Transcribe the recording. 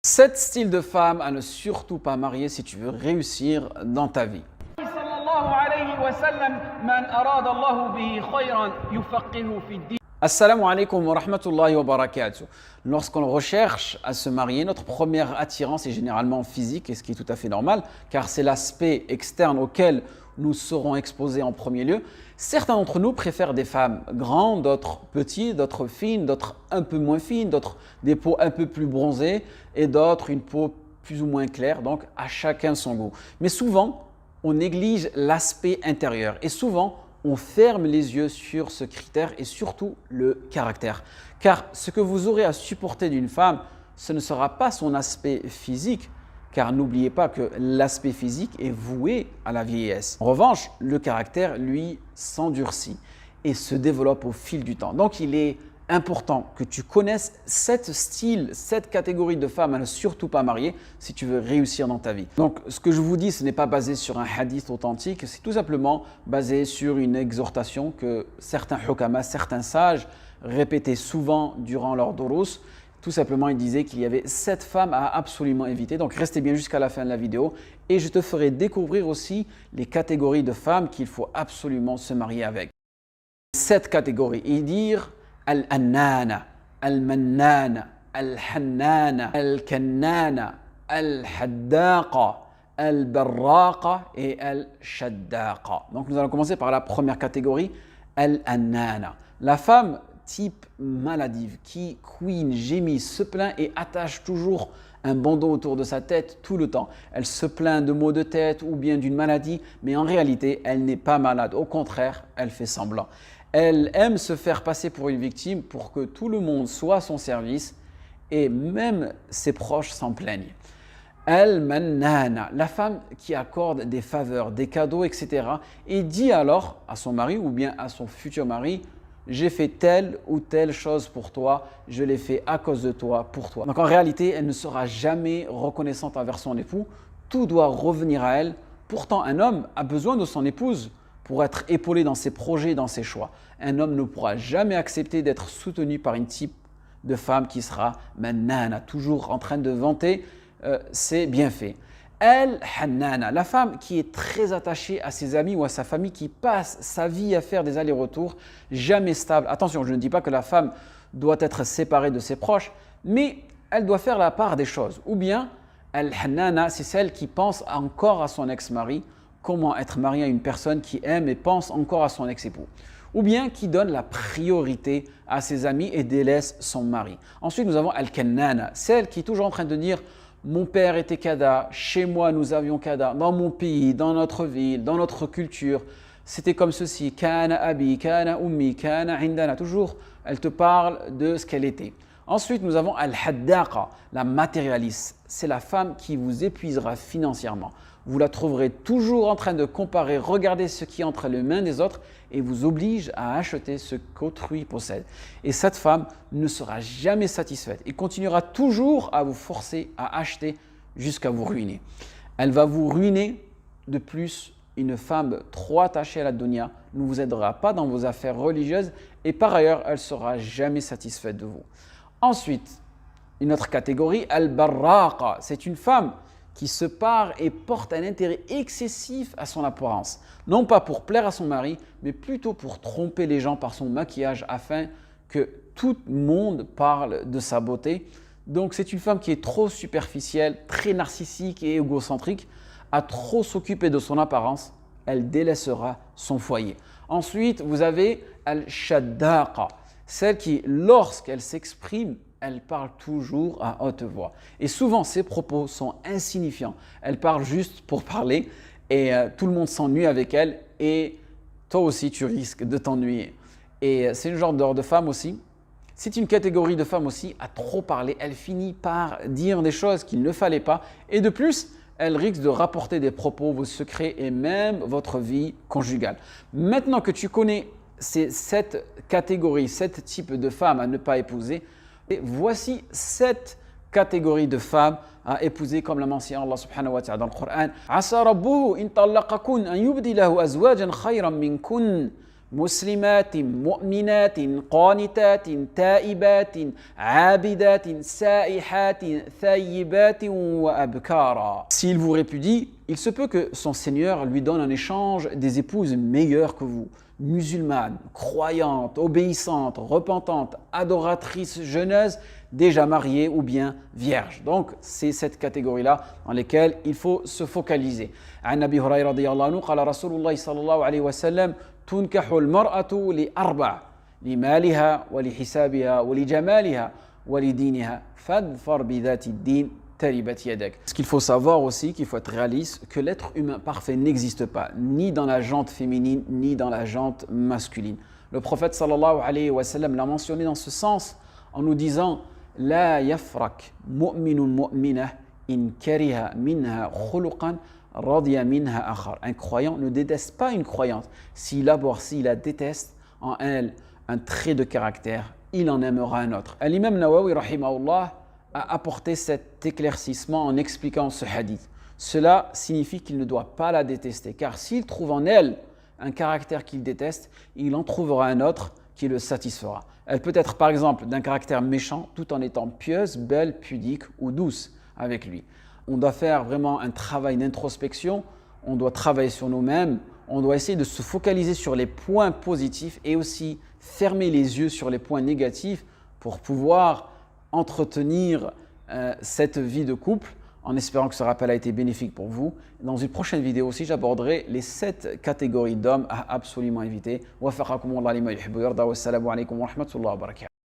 7 styles de femmes à ne surtout pas marier si tu veux réussir dans ta vie. Assalamu alaikum wa rahmatullahi wa barakatuh. Lorsqu'on recherche à se marier, notre première attirance est généralement physique, et ce qui est tout à fait normal, car c'est l'aspect externe auquel nous serons exposés en premier lieu. Certains d'entre nous préfèrent des femmes grandes, d'autres petites, d'autres fines, d'autres un peu moins fines, d'autres des peaux un peu plus bronzées et d'autres une peau plus ou moins claire, donc à chacun son goût. Mais souvent, on néglige l'aspect intérieur et souvent, on ferme les yeux sur ce critère et surtout le caractère. Car ce que vous aurez à supporter d'une femme, ce ne sera pas son aspect physique, car n'oubliez pas que l'aspect physique est voué à la vieillesse. En revanche, le caractère, lui, s'endurcit et se développe au fil du temps. Donc, il est important que tu connaisses 7 styles, 7 catégories de femmes à ne surtout pas marier si tu veux réussir dans ta vie. Donc, ce que je vous dis, ce n'est pas basé sur un hadith authentique, c'est tout simplement basé sur une exhortation que certains hukama, certains sages répétaient souvent durant leur durus. Tout simplement, il disait qu'il y avait 7 femmes à absolument éviter. Donc, restez bien jusqu'à la fin de la vidéo et je te ferai découvrir aussi les catégories de femmes qu'il faut absolument se marier avec. 7 catégories et dire Al-Annana, Al-Mannana, Al-Hannana, Al-Kannana, Al-Haddaqa, Al-Barraqa et Al-Shaddaqa. Donc, nous allons commencer par la première catégorie, Al-Annana. La femme type maladive, qui couine, gémit, se plaint et attache toujours un bandeau autour de sa tête tout le temps. Elle se plaint de maux de tête ou bien d'une maladie, mais en réalité, elle n'est pas malade. Au contraire, elle fait semblant. Elle aime se faire passer pour une victime pour que tout le monde soit à son service et même ses proches s'en plaignent. Al-Mannana, la femme qui accorde des faveurs, des cadeaux, etc. et dit alors à son mari ou bien à son futur mari: j'ai fait telle ou telle chose pour toi, je l'ai fait à cause de toi, pour toi. Donc en réalité, elle ne sera jamais reconnaissante envers son époux, tout doit revenir à elle. Pourtant, un homme a besoin de son épouse pour être épaulé dans ses projets, dans ses choix. Un homme ne pourra jamais accepter d'être soutenu par une type de femme qui sera mannana, toujours en train de vanter ses bienfaits. Al-Hannana, la femme qui est très attachée à ses amis ou à sa famille, qui passe sa vie à faire des allers-retours, jamais stable. Attention, je ne dis pas que la femme doit être séparée de ses proches, mais elle doit faire la part des choses. Ou bien, Al-Hannana, c'est celle qui pense encore à son ex-mari, comment être marié à une personne qui aime et pense encore à son ex-époux. Ou bien qui donne la priorité à ses amis et délaisse son mari. Ensuite, nous avons Al-Kannana, celle qui est toujours en train de dire: mon père était kada, chez moi nous avions kada, dans mon pays, dans notre ville, dans notre culture, c'était comme ceci, kana abi, kana ummi, kana indana, toujours elle te parle de ce qu'elle était. Ensuite nous avons al-haddaqa, la matérialiste, c'est la femme qui vous épuisera financièrement. Vous la trouverez toujours en train de comparer, regarder ce qui est entre les mains des autres et vous oblige à acheter ce qu'autrui possède. Et cette femme ne sera jamais satisfaite et continuera toujours à vous forcer à acheter jusqu'à vous ruiner. Elle va vous ruiner. De plus, une femme trop attachée à la dunya ne vous aidera pas dans vos affaires religieuses et par ailleurs, elle ne sera jamais satisfaite de vous. Ensuite, une autre catégorie, al-barraqa, c'est une femme qui se pare et porte un intérêt excessif à son apparence. Non pas pour plaire à son mari, mais plutôt pour tromper les gens par son maquillage afin que tout le monde parle de sa beauté. Donc c'est une femme qui est trop superficielle, très narcissique et égocentrique. À trop s'occuper de son apparence, elle délaissera son foyer. Ensuite, vous avez Al-Shaddaqa, celle qui, lorsqu'elle s'exprime, elle parle toujours à haute voix. Et souvent, ses propos sont insignifiants. Elle parle juste pour parler et tout le monde s'ennuie avec elle et toi aussi, tu risques de t'ennuyer. Et c'est le genre de femme aussi. C'est une catégorie de femmes aussi à trop parler. Elle finit par dire des choses qu'il ne fallait pas. Et de plus, elle risque de rapporter des propos, vos secrets et même votre vie conjugale. Maintenant que tu connais ces 7 catégories, 7 types de femmes à ne pas épouser, et voici 7 catégories de femmes à épouser comme l'a mentionné Allah subhanahu wa ta'ala dans le Coran. Asa rabbuhu in talaqakun an yubdilahu azwajan khayran minkun مسلمات مؤمنات قانتات تائبات عابدات سائحات ثيبات وأبكارا. S'il vous répudie, il se peut que son Seigneur lui donne en échange des épouses meilleures que vous, musulmanes, croyantes, obéissantes, repentantes, adoratrices, jeuneuses, déjà mariées ou bien vierges. Donc, c'est cette catégorie-là dans laquelle il faut se focaliser. عن أبي هريرة رضي الله عنه قال رسول الله صلى الله عليه وسلم تنكح المرأة لأربع لمالها ولحسابها ولجمالها ولدينها فاظفر بذات الدين تربت يدك. Ce qu'il faut savoir aussi, qu'il faut être réaliste, que l'être humain parfait n'existe pas, ni dans la jante féminine, ni dans la jante masculine. Le prophète sallallahu alayhi wa sallam l'a mentionné dans ce sens en nous disant لا يفرق مؤمن مؤمنة إن كره منها خلقا رضي منها آخر. Un croyant ne déteste pas une croyante. S'il la déteste en elle un trait de caractère, il en aimera un autre. L'imam Nawawi rahimahullah a apporté cet éclaircissement en expliquant ce hadith. Cela signifie qu'il ne doit pas la détester, car s'il trouve en elle un caractère qu'il déteste, il en trouvera un autre qui le satisfera. Elle peut être par exemple d'un caractère méchant tout en étant pieuse, belle, pudique ou douce avec lui. On doit faire vraiment un travail d'introspection, on doit travailler sur nous-mêmes, on doit essayer de se focaliser sur les points positifs et aussi fermer les yeux sur les points négatifs pour pouvoir entretenir cette vie de couple en espérant que ce rappel a été bénéfique pour vous. Dans une prochaine vidéo aussi, j'aborderai les 7 catégories d'hommes à absolument éviter. Wa faqakumullah lima yuhibbu wa yarda. Wassalamu alaikum wa rahmatullahi wa barakatuh.